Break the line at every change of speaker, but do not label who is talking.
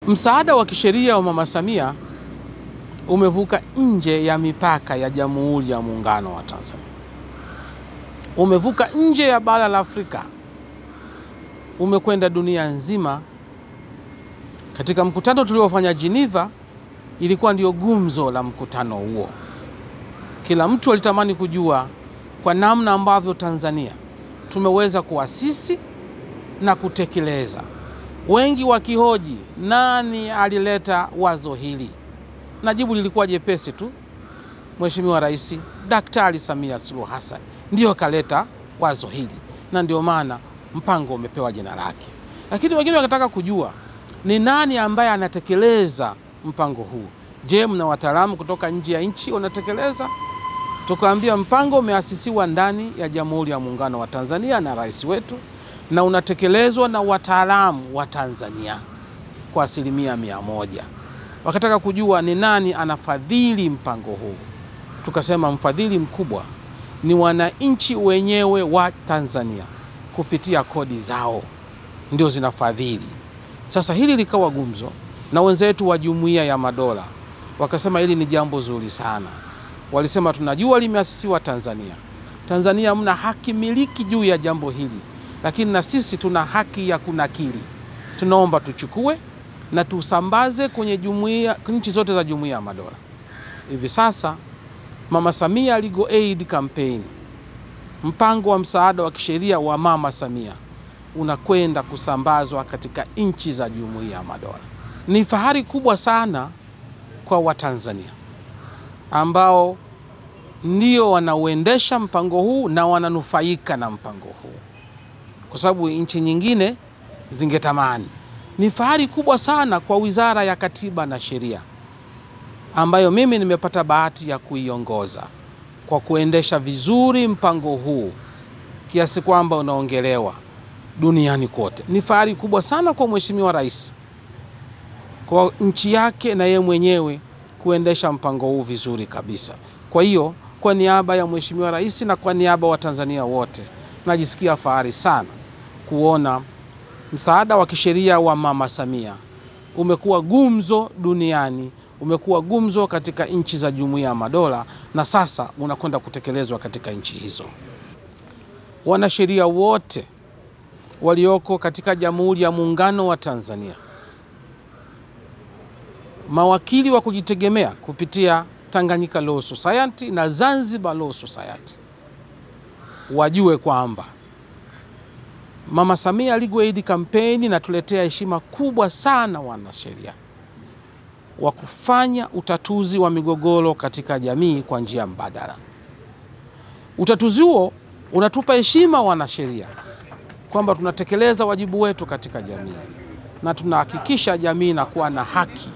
Msaada wa kisheria wa Mama Samia umevuka nje ya mipaka ya Jamhuri ya Muungano wa Tanzania. Umevuka nje ya bara la Afrika. Umekwenda dunia nzima. Katika mkutano tuliofanya Geneva, ilikuwa ndio gumzo la mkutano huo. Kila mtu alitamani kujua kwa namna ambavyo Tanzania tumeweza kuasisi na kutekeleza. Wengi wakihoji nani alileta wazo hili, na jibu lilikuwa jepesi tu: Mheshimiwa Rais Daktari Samia Suluhu Hassan ndio kaleta wazo hili, na ndio maana mpango umepewa jina lake. Lakini wengine wakataka kujua ni nani ambaye anatekeleza mpango huu. Je, mna wataalamu kutoka nje ya nchi wanatekeleza? Tukaambia mpango umeasisiwa ndani ya Jamhuri ya Muungano wa Tanzania na rais wetu, na unatekelezwa na wataalamu wa Tanzania kwa 100%. Wakataka kujua ni nani anafadhili mpango huu. Tukasema mfadhili mkubwa ni wananchi wenyewe wa Tanzania kupitia kodi zao ndio zinafadhili. Sasa hili likawa gumzo, na wenzetu wa Jumuiya ya Madola wakasema hili ni jambo zuri sana. Walisema tunajua limeasisiwa Tanzania. Tanzania mna haki miliki juu ya jambo hili, lakini na sisi tuna haki ya kunakili. Tunaomba tuchukue na tusambaze kwenye nchi zote za Jumuiya ya Madola. Hivi sasa Mama Samia Legal Aid Campaign, mpango wa msaada wa kisheria wa Mama Samia, unakwenda kusambazwa katika nchi za Jumuiya ya Madola. Ni fahari kubwa sana kwa Watanzania ambao ndio wanauendesha mpango huu na wananufaika na mpango huu, kwa sababu nchi nyingine zingetamani. Ni fahari kubwa sana kwa Wizara ya Katiba na Sheria ambayo mimi nimepata bahati ya kuiongoza kwa kuendesha vizuri mpango huu kiasi kwamba unaongelewa duniani kote. Ni fahari kubwa sana kwa Mheshimiwa Rais, kwa nchi yake na yeye mwenyewe kuendesha mpango huu vizuri kabisa. Kwa hiyo kwa niaba ya Mheshimiwa Rais na kwa niaba wa Tanzania wote, najisikia fahari sana kuona msaada wa kisheria wa Mama Samia umekuwa gumzo duniani, umekuwa gumzo katika nchi za Jumuiya ya Madola, na sasa unakwenda kutekelezwa katika nchi hizo. Wanasheria wote walioko katika Jamhuri ya Muungano wa Tanzania, mawakili wa kujitegemea kupitia Tanganyika Law Society na Zanzibar Law Society, wajue kwamba Mama Samia Legal Aid Campaign inatuletea heshima kubwa sana wanasheria wa kufanya utatuzi wa migogoro katika jamii kwa njia mbadala. Utatuzi huo unatupa heshima wanasheria kwamba tunatekeleza wajibu wetu katika jamii na tunahakikisha jamii inakuwa na haki